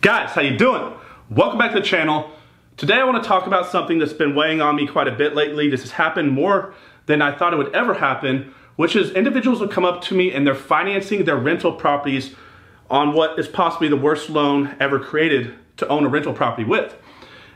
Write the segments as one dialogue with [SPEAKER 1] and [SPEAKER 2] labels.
[SPEAKER 1] Guys, how you doing? Welcome back to the channel. Today I want to talk about something that's been weighing on me quite a bit lately. This has happened more than I thought it would ever happen, which is individuals will come up to me and they're financing their rental properties on what is possibly the worst loan ever created to own a rental property with.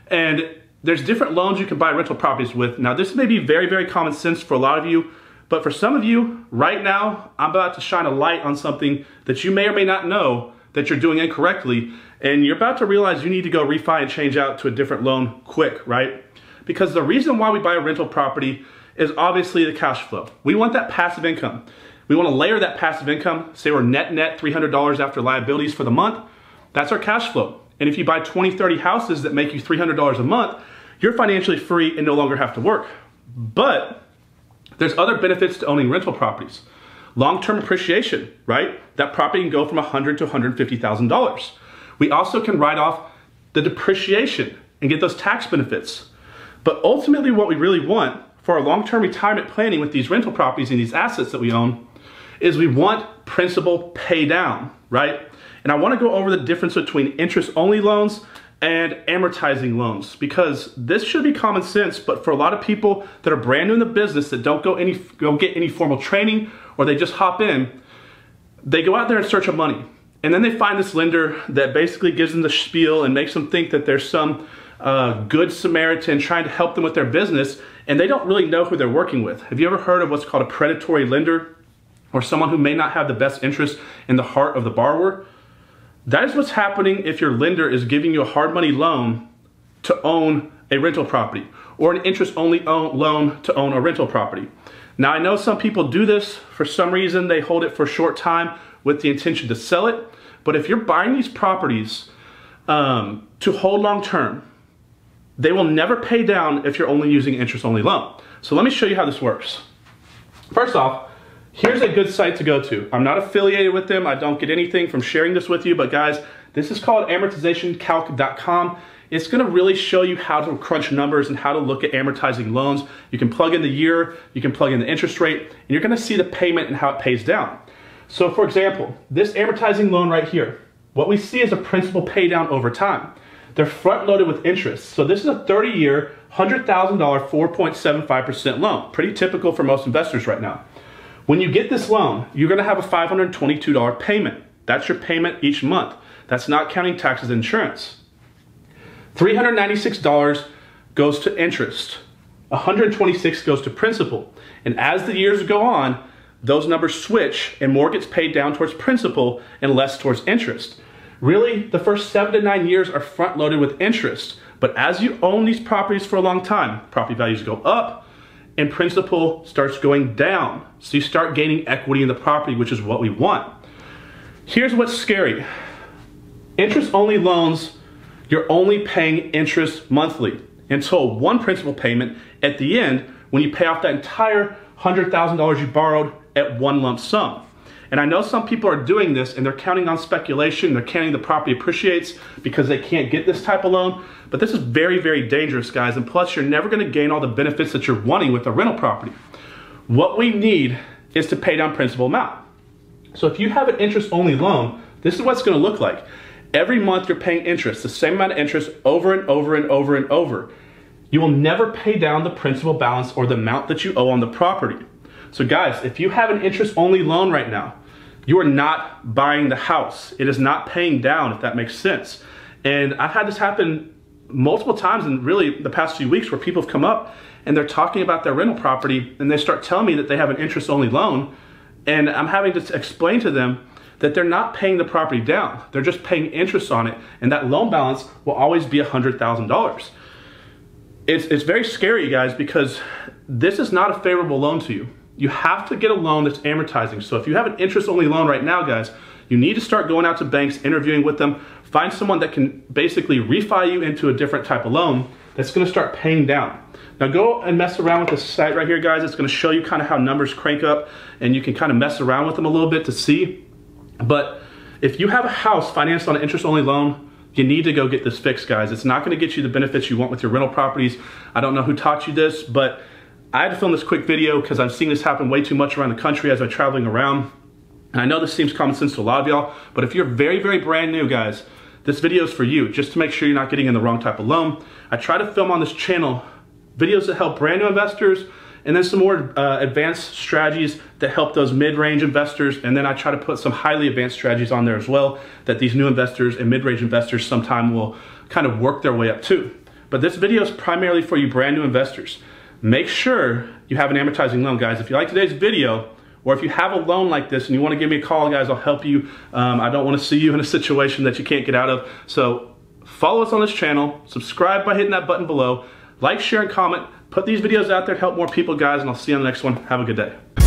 [SPEAKER 1] And there's different loans you can buy rental properties with. Now this may be very, very common sense for a lot of you, but for some of you, right now, I'm about to shine a light on something that you may or may not know that you're doing incorrectly, and you're about to realize you need to go refi and change out to a different loan quick, right? Because the reason why we buy a rental property is obviously the cash flow. We want that passive income. We want to layer that passive income. Say we're net $300 after liabilities for the month. That's our cash flow. And if you buy 20, 30 houses that make you $300 a month, you're financially free and no longer have to work. But there's other benefits to owning rental properties. Long-term appreciation, right? That property can go from $100,000 to $150,000. We also can write off the depreciation and get those tax benefits. But ultimately what we really want for our long-term retirement planning with these rental properties and these assets that we own is we want principal pay down, right? And I want to go over the difference between interest-only loans and amortizing loans, because this should be common sense, but for a lot of people that are brand new in the business that don't get any formal training, or they just hop in, they go out there in search of money. And then they find this lender that basically gives them the spiel and makes them think that there's some good Samaritan trying to help them with their business, and they don't really know who they're working with. Have you ever heard of what's called a predatory lender, or someone who may not have the best interest in the heart of the borrower? That is what's happening if your lender is giving you a hard money loan to own a rental property, or an interest-only loan to own a rental property. Now I know some people do this for some reason. They hold it for a short time with the intention to sell it. But if you're buying these properties to hold long term, they will never pay down if you're only using interest-only loan. So let me show you how this works. First off, here's a good site to go to. I'm not affiliated with them. I don't get anything from sharing this with you, but guys, this is called amortizationcalc.com. It's gonna really show you how to crunch numbers and how to look at amortizing loans. You can plug in the year, you can plug in the interest rate, and you're gonna see the payment and how it pays down. So for example, this amortizing loan right here, what we see is a principal pay down over time. They're front loaded with interest. So this is a 30-year, $100,000, 4.75% loan. Pretty typical for most investors right now. When you get this loan, you're gonna have a $522 payment. That's your payment each month. That's not counting taxes and insurance. $396 goes to interest. $126 goes to principal. And as the years go on, those numbers switch and more gets paid down towards principal and less towards interest. Really, the first 7 to 9 years are front loaded with interest. But as you own these properties for a long time, property values go up and principal starts going down. So you start gaining equity in the property, which is what we want. Here's what's scary. Interest-only loans, you're only paying interest monthly until one principal payment at the end when you pay off that entire $100,000 you borrowed at one lump sum. And I know some people are doing this and they're counting on speculation, they're counting the property appreciates because they can't get this type of loan, but this is very, very dangerous, guys, and plus you're never gonna gain all the benefits that you're wanting with a rental property. What we need is to pay down principal amount. So if you have an interest-only loan, this is what it's gonna look like. Every month you're paying interest, the same amount of interest over and over and over and over. You will never pay down the principal balance or the amount that you owe on the property. So guys, if you have an interest-only loan right now, you are not buying the house. It is not paying down, if that makes sense. And I've had this happen multiple times in really the past few weeks where people have come up and they're talking about their rental property and they start telling me that they have an interest-only loan, and I'm having to explain to them that they're not paying the property down. They're just paying interest on it, and that loan balance will always be $100,000. It's very scary, guys, because this is not a favorable loan to you. You have to get a loan that's amortizing. So if you have an interest-only loan right now, guys, you need to start going out to banks, interviewing with them, find someone that can basically refi you into a different type of loan that's gonna start paying down. Now go and mess around with this site right here, guys. It's gonna show you kind of how numbers crank up, and you can kind of mess around with them a little bit to see. But if you have a house financed on an interest-only loan, you need to go get this fixed, guys. It's not gonna get you the benefits you want with your rental properties. I don't know who taught you this, but I had to film this quick video because I've seen this happen way too much around the country as I'm traveling around. And I know this seems common sense to a lot of y'all, but if you're very, very brand new, guys, this video is for you, just to make sure you're not getting in the wrong type of loan. I try to film on this channel videos that help brand new investors, and then some more advanced strategies that help those mid-range investors. And then I try to put some highly advanced strategies on there as well that these new investors and mid-range investors sometime will kind of work their way up to. But this video is primarily for you brand new investors. Make sure you have an amortizing loan, guys. If you like today's video, or if you have a loan like this and you want to give me a call, guys, I'll help you. I don't want to see you in a situation that you can't get out of. So follow us on this channel, subscribe by hitting that button below, like, share, and comment. Put these videos out there to help more people, guys, and I'll see you on the next one. Have a good day.